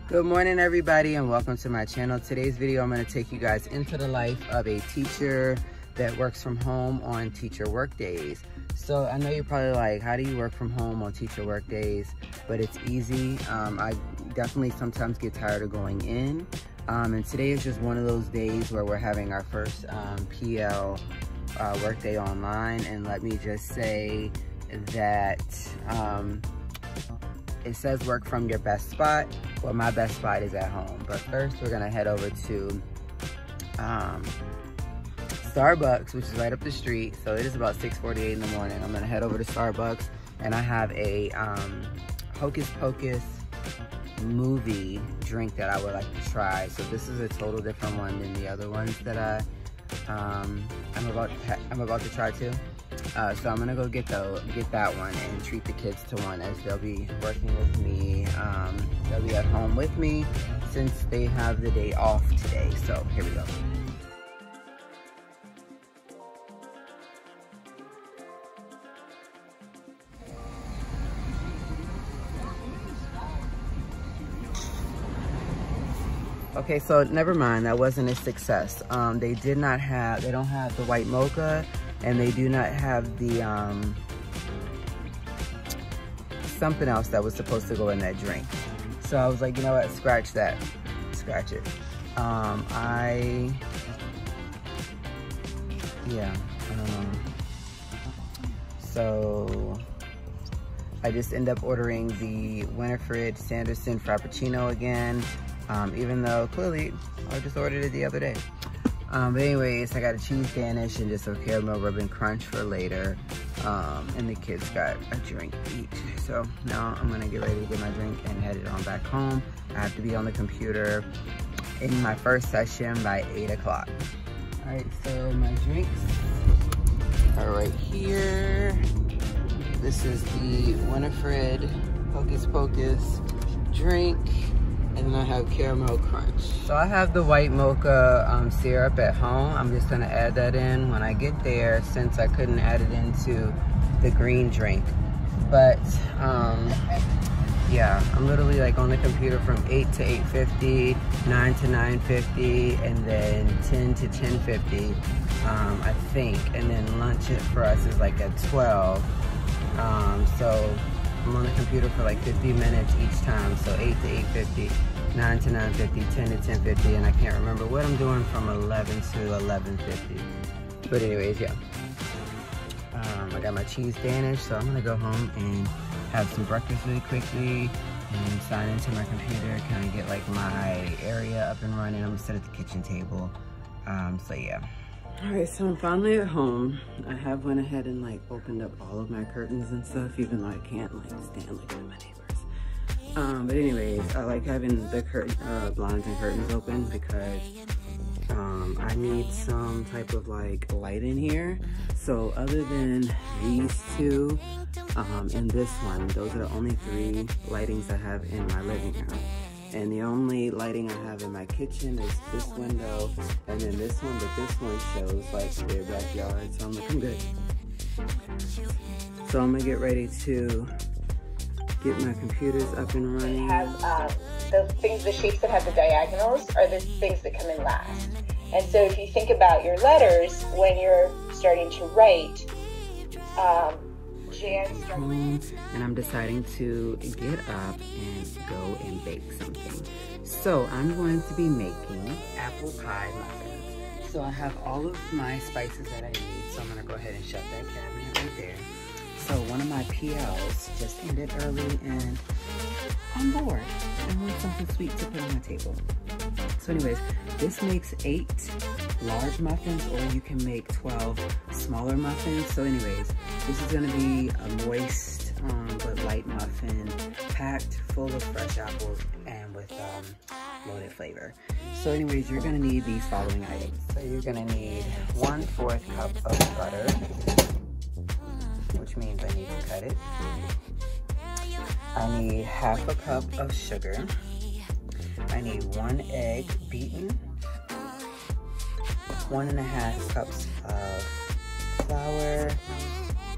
Good morning, everybody, and welcome to my channel. Today's video, I'm going to take you guys into the life of a teacher that works from home on teacher work days. So I know you're probably like, how do you work from home on teacher work days? But it's easy. I definitely sometimes get tired of going in. And today is just one of those days where we're having our first PL work day online. And let me just say that it says work from your best spot. Well, my best spot is at home. But first, we're gonna head over to Starbucks, which is right up the street. So it is about 6:48 in the morning. I'm gonna head over to Starbucks, and I have a Hocus Pocus movie drink that I would like to try. So this is a total different one than the other ones that I'm about to try too. So I'm gonna go get that one and treat the kids to one, as they'll be working with me. They'll be at home with me since they have the day off today. So here we go. Okay, so never mind, that wasn't a success. They don't have the white mocha, and they do not have the something else that was supposed to go in that drink. So I was like, you know what, scratch that, scratch it. I don't know. So I just end up ordering the Winifred Sanderson Frappuccino again, even though clearly I just ordered it the other day. But anyways, I got a cheese Danish and just a caramel ribbon crunch for later. And the kids got a drink each. So now I'm gonna get ready to get my drink and head it on back home. I have to be on the computer in my first session by 8 o'clock. All right, so my drinks are right here. This is the Winifred Hocus Pocus drink. And then I have caramel crunch. So I have the white mocha syrup at home. I'm just gonna add that in when I get there, since I couldn't add it into the green drink. But yeah, I'm literally like on the computer from 8 to 8:50, 9 to 9:50, and then 10 to 10:50, I think. And then lunch for us is like at 12. So I'm on the computer for like 50 minutes each time. So 8 to 8:50, 9 to 9:50, 10 to 10:50, and I can't remember what I'm doing from 11 to 11:50. But anyways, yeah. I got my cheese Danish, so I'm gonna go home and have some breakfast really quickly and sign into my computer, kind of get like my area up and running. I'm gonna sit at the kitchen table. So yeah. All right, so I'm finally at home. I have went ahead and like opened up all of my curtains and stuff, even though I can't like stand looking at my neighbors. But anyways, I like having the blinds and curtains open because I need some type of like light in here. So other than these two and this one, those are the only 3 lightings I have in my living room. And the only lighting I have in my kitchen is this window and then this one, but this one shows like their backyard, so I'm looking good. So I'm gonna get ready to get my computers up and running. The shapes that have the diagonals are the things that come in last. And so if you think about your letters, when you're starting to write, and I'm deciding to get up and go and bake something. So I'm going to be making apple pie muffins. So I have all of my spices that I need, so I'm gonna go ahead and shut that cabinet right there. So one of my PLs just ended early and on board. I want something sweet to put on my table. So anyways, this makes 8 large muffins, or you can make 12 smaller muffins. So anyways, this is gonna be a moist but light muffin, packed full of fresh apples and with loaded flavor. So anyways, you're gonna need these following items. So you're gonna need 1/4 cup of butter, which means I need to cut it. I need 1/2 cup of sugar. I need 1 egg beaten, 1.5 cups of flour.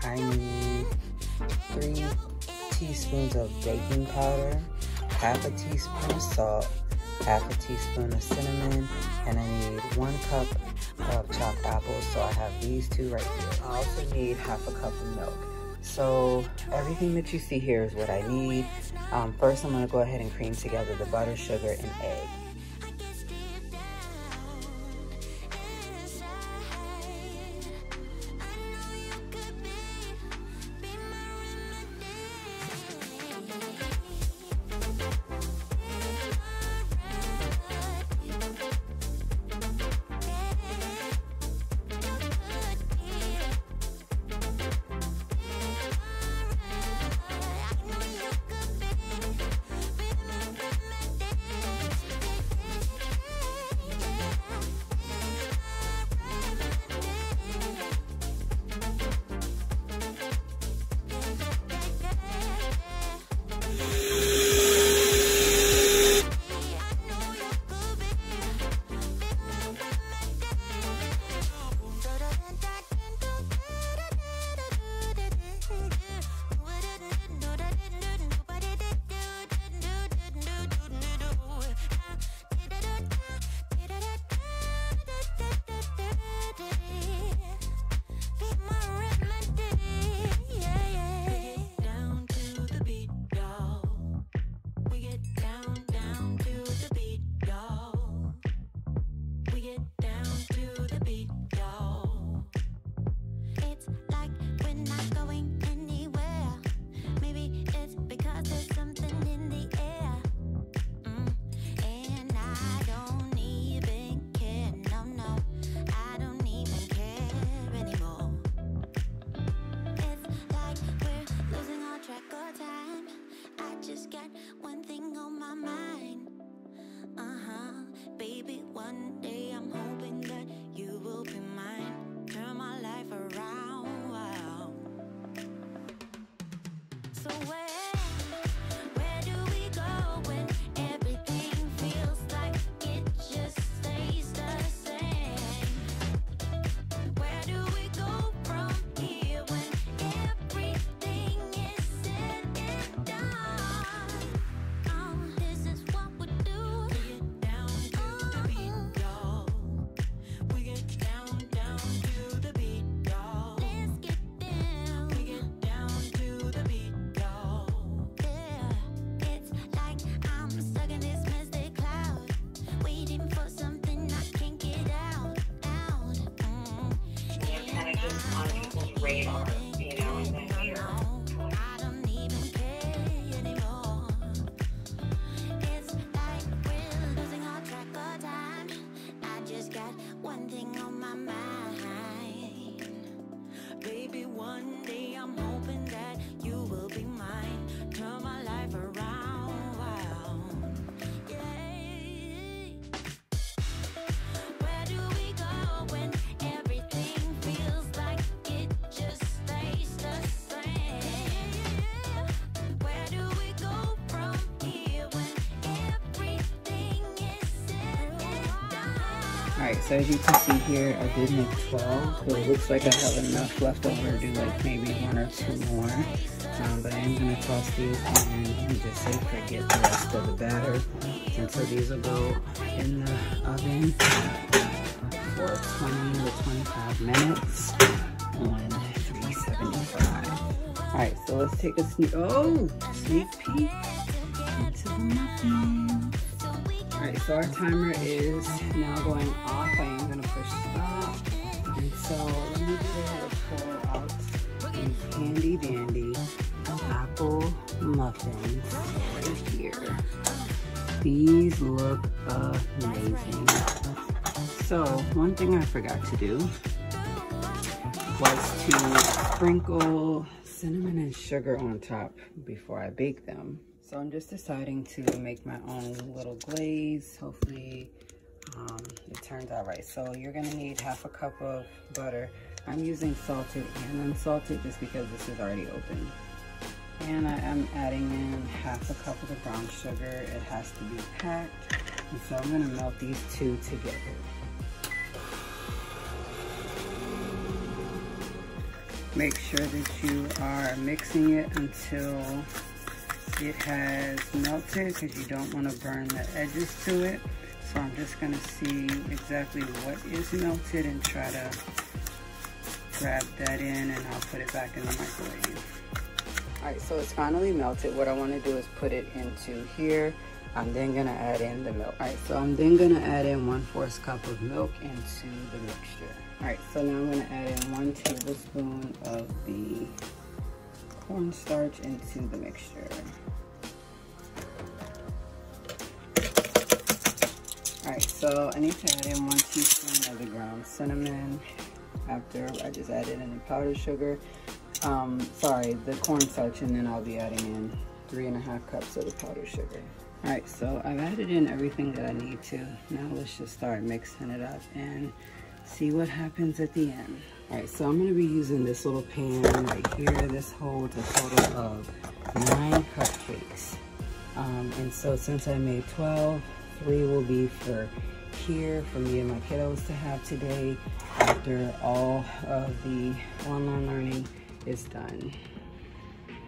I need 3 teaspoons of baking powder, half a teaspoon of salt, half a teaspoon of cinnamon, and I need 1 cup of chopped apples. So I have these 2 right here. I also need half a cup of milk. So everything that you see here is what I need. First, I'm going to go ahead and cream together the butter, sugar, and egg. radar, you know, and then we're Alright, so as you can see here, I did make 12, so it looks like I have enough left over to do like maybe 1 or 2 more. But I am going to toss these and let me just say forget the rest of the batter. And so these will go in the oven for 20 to 25 minutes on 375. Alright, so let's take a sneak peek into the muffin. Alright, so our timer is now going off. I am going to push stop. And so let me go ahead and pour out these handy dandy apple muffins right here. These look amazing. So one thing I forgot to do was to sprinkle cinnamon and sugar on top before I bake them. So I'm just deciding to make my own little glaze. Hopefully it turns out right. So you're gonna need half a cup of butter. I'm using salted and unsalted just because this is already open. And I am adding in half a cup of the brown sugar. It has to be packed. And so I'm gonna melt these two together. Make sure that you are mixing it until it has melted because you don't want to burn the edges to it. So I'm just going to see exactly what is melted and try to grab that in, and I'll put it back in the microwave. Alright, so it's finally melted. What I want to do is put it into here. I'm then going to add in the milk. Alright, so I'm then going to add in 1/4 cup of milk into the mixture. Alright, so now I'm going to add in 1 tablespoon of the cornstarch into the mixture. Alright, so I need to add in 1 teaspoon of the ground cinnamon after I just added in the powdered sugar. Sorry, the cornstarch, and then I'll be adding in 3.5 cups of the powdered sugar. Alright, so I've added in everything that I need to. Now let's just start mixing it up and see what happens at the end. Alright, so I'm going to be using this little pan right here. This holds a total of 9 cupcakes. And so since I made 12, 3 will be for here for me and my kiddos to have today after all of the online learning is done.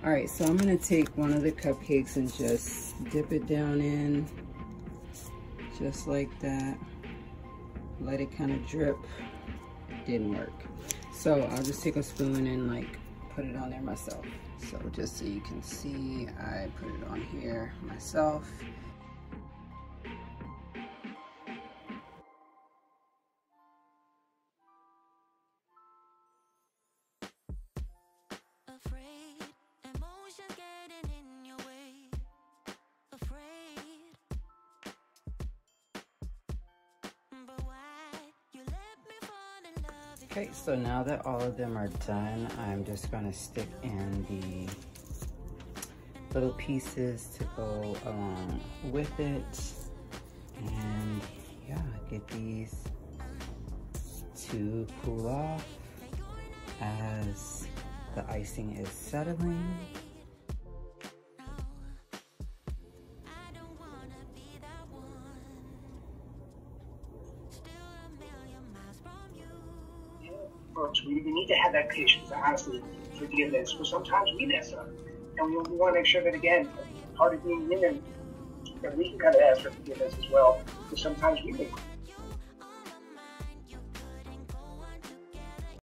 Alright, so I'm going to take one of the cupcakes and just dip it down in, just like that. Let it kind of drip. Didn't work. So I'll just take a spoon and like put it on there myself. So just so you can see, I put it on here myself. Okay, so now that all of them are done, I'm just going to stick in the little pieces to go along with it. And yeah, get these to cool off as the icing is settling. Folks, we need to have that patience, honestly, forgiveness. Because sometimes we mess up, and we want to make sure that, again, part of being human, that we can kind of ask for forgiveness as well. Because sometimes we make